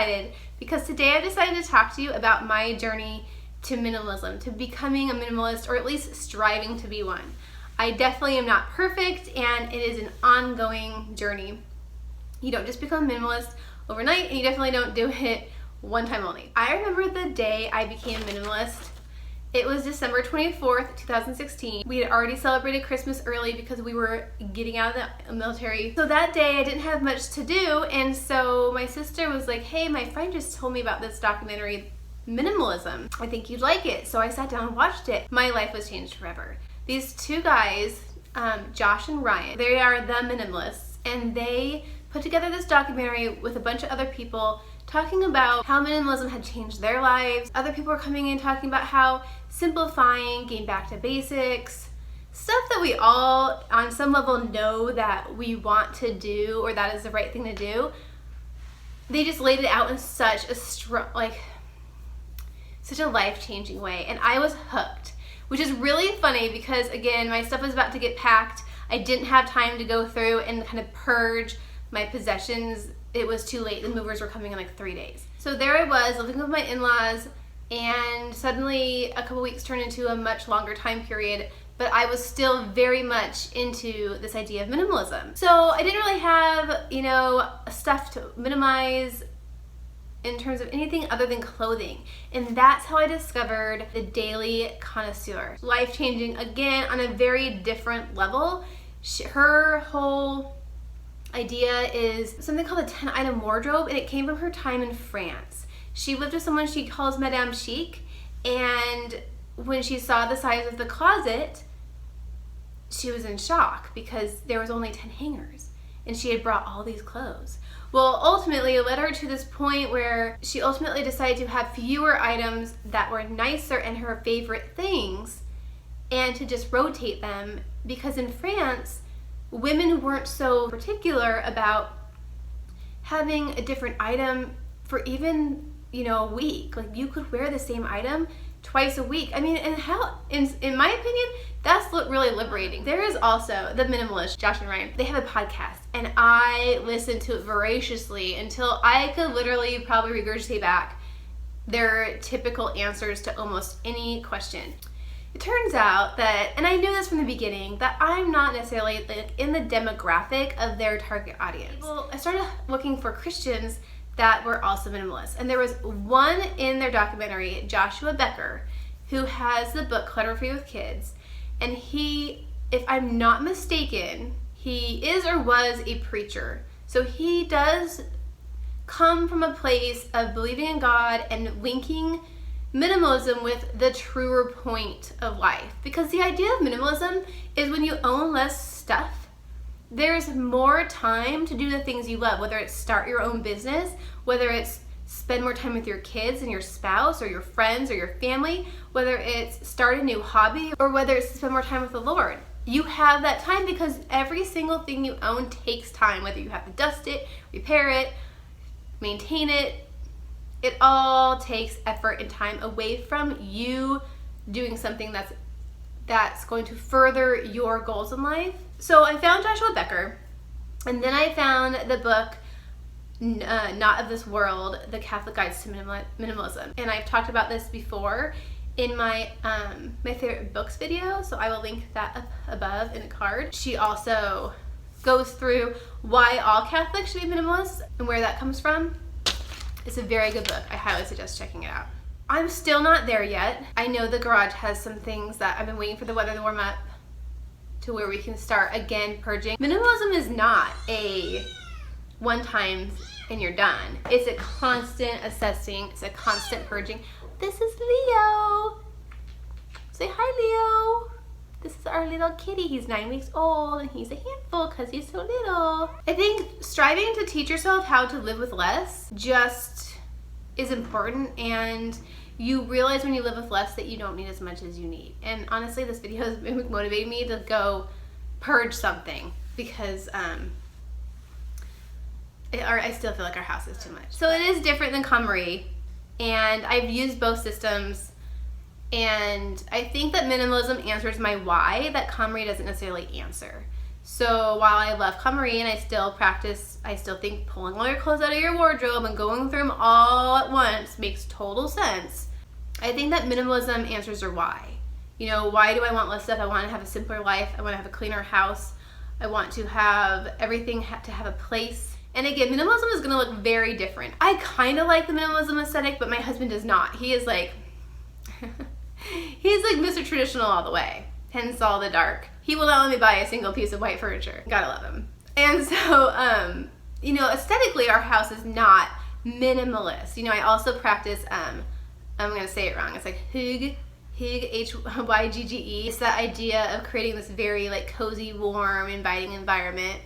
excited because today I decided to talk to you about my journey to minimalism, to becoming a minimalist, or at least striving to be one. I definitely am not perfect, and it is an ongoing journey. You don't just become a minimalist overnight, and you definitely don't do it one time only. I remember the day I became a minimalist. It was December 24th, 2016. We had already celebrated Christmas early because we were getting out of the military. So that day I didn't have much to do, and so my sister was like, hey, my friend just told me about this documentary, Minimalism. I think you'd like it. So I sat down and watched it. My life was changed forever. These two guys, Josh and Ryan, they are the Minimalists, and they put together this documentary with a bunch of other people talking about how minimalism had changed their lives. Other people were coming in talking about how simplifying, getting back to basics, stuff that we all on some level know that we want to do or that is the right thing to do. They just laid it out in such a life-changing way, and I was hooked, which is really funny because, again, my stuff was about to get packed. I didn't have time to go through and kind of purge my possessions. It was too late. The movers were coming in like 3 days. So there I was living with my in-laws, and suddenly a couple weeks turned into a much longer time period, but I was still very much into this idea of minimalism. So I didn't really have, stuff to minimize in terms of anything other than clothing. And that's how I discovered the Daily Connoisseur. Life-changing, again, on a very different level. Her whole idea is something called a 10-item wardrobe, and it came from her time in France. She lived with someone she calls Madame Chic, and when she saw the size of the closet, she was in shock because there was only 10 hangers, and she had brought all these clothes. Well, ultimately, it led her to this point where she ultimately decided to have fewer items that were nicer and her favorite things, and to just rotate them, because in France, women weren't so particular about having a different item for even, a week. Like, you could wear the same item twice a week. I mean, and how, in my opinion, that's really liberating. There is also the Minimalist, Josh and Ryan. They have a podcast, and I listened to it voraciously until I could literally probably regurgitate back their typical answers to almost any question. It turns out that, and I knew this from the beginning, that I'm not necessarily in the demographic of their target audience. Well, I started looking for Christians that were also minimalists, and there was one in their documentary, Joshua Becker, who has the book Clutter Free with Kids, and he, if I'm not mistaken, he is or was a preacher. So he does come from a place of believing in God and linking minimalism with the truer point of life. Because the idea of minimalism is when you own less stuff, there's more time to do the things you love, whether it's start your own business, whether it's spend more time with your kids and your spouse or your friends or your family, whether it's start a new hobby, or whether it's spend more time with the Lord. You have that time because every single thing you own takes time, whether you have to dust it, repair it, maintain it. It all takes effort and time away from you doing something that's going to further your goals in life. So I found Joshua Becker, and then I found the book Not of This World, The Catholic Guides to Minimalism. And I've talked about this before in my my favorite books video, so I will link that up above in the card. She also goes through why all Catholics should be minimalists and where that comes from. It's a very good book. I highly suggest checking it out. I'm still not there yet. I know the garage has some things that I've been waiting for the weather to warm up to where we can start again purging. Minimalism is not a one time and you're done. It's a constant assessing. It's a constant purging. This is Leo. Say hi, Leo. This is our little kitty. He's 9 weeks old, and he's a handful because he's so little. I think striving to teach yourself how to live with less just is important, and you realize when you live with less that you don't need as much as you need. And honestly, this video has been motivating me to go purge something because I still feel like our house is too much. So it is different than KonMari, and I've used both systems. And I think that minimalism answers my why that KonMari doesn't necessarily answer. So while I love KonMari and I still think pulling all your clothes out of your wardrobe and going through them all at once makes total sense. I think that minimalism answers are why. You know, why do I want less stuff? I want to have a simpler life. I want to have a cleaner house. I want to have everything to have a place. And again, minimalism is going to look very different. I kind of like the minimalism aesthetic, but my husband does not. He is like, he's like Mr. Traditional all the way. Hence all the dark. He will not let me buy a single piece of white furniture. Gotta love him. And so, you know, aesthetically, our house is not minimalist. You know, I also practice, I'm going to say it wrong. It's like Hygge, H-Y-G-G-E. It's that idea of creating this very like cozy, warm, inviting environment.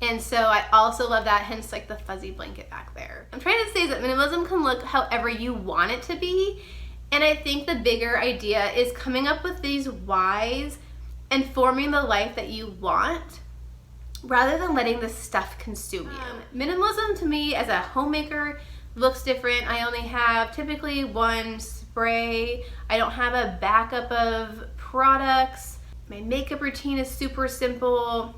And so I also love that, hence like the fuzzy blanket back there. I'm trying to say that minimalism can look however you want it to be. And I think the bigger idea is coming up with these whys and forming the life that you want rather than letting the stuff consume you. Minimalism to me as a homemaker looks different. I only have typically one spray. I don't have a backup of products. My makeup routine is super simple.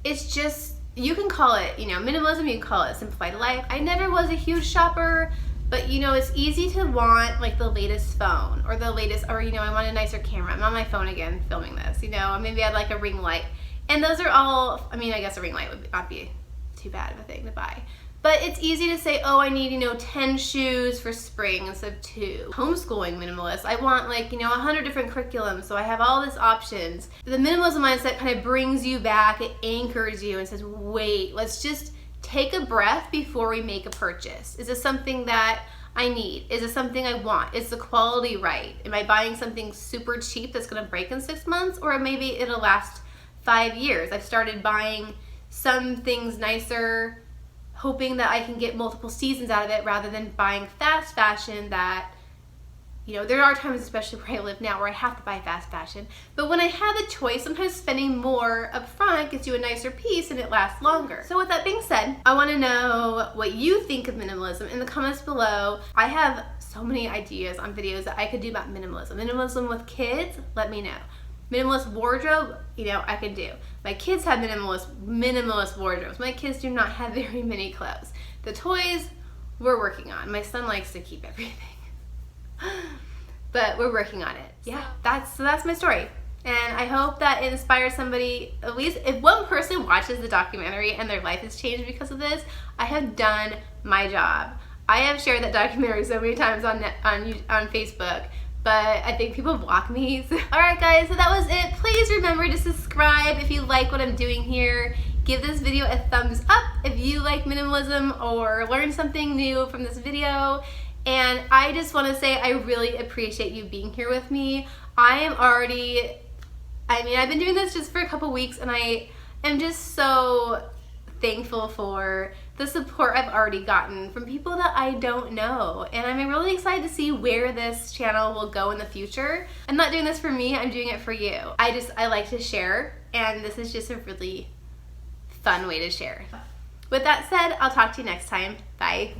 It's just, you can call it, you know, minimalism, you can call it simplified life. I never was a huge shopper, but you know, it's easy to want like the latest phone or the latest, or you know, I want a nicer camera. I'm on my phone again filming this, you know, maybe I'd like a ring light. And those are all, I mean, I guess a ring light would not be too bad of a thing to buy. But it's easy to say, oh, I need, you know, 10 shoes for spring instead of 2. Homeschooling minimalist, I want like, you know, 100 different curriculums, so I have all these options. The minimalism mindset kind of brings you back, it anchors you and says, wait, let's just take a breath before we make a purchase. Is this something that I need? Is it something I want? Is the quality right? Am I buying something super cheap that's gonna break in 6 months? Or maybe it'll last 5 years. I've started buying some things nicer, hoping that I can get multiple seasons out of it rather than buying fast fashion that, you know, there are times, especially where I live now, where I have to buy fast fashion. But when I have the choice, sometimes spending more up front gets you a nicer piece and it lasts longer. So with that being said, I want to know what you think of minimalism in the comments below. I have so many ideas on videos that I could do about minimalism. Minimalism with kids, let me know. Minimalist wardrobe, you know, I can do. My kids have minimalist wardrobes. My kids do not have very many clothes. The toys, we're working on. My son likes to keep everything. But we're working on it. Yeah, that's my story. And I hope that it inspires somebody, at least if one person watches the documentary and their life has changed because of this, I have done my job. I have shared that documentary so many times on Facebook, but I think people block me. So. Alright guys, so that was it. Please remember to subscribe if you like what I'm doing here. Give this video a thumbs up if you like minimalism or learned something new from this video. And I just want to say I really appreciate you being here with me. I've been doing this just for a couple weeks and I am just so thankful for the support I've already gotten from people that I don't know. And I'm really excited to see where this channel will go in the future. I'm not doing this for me, I'm doing it for you. I like to share, and this is just a really fun way to share. With that said, I'll talk to you next time. Bye.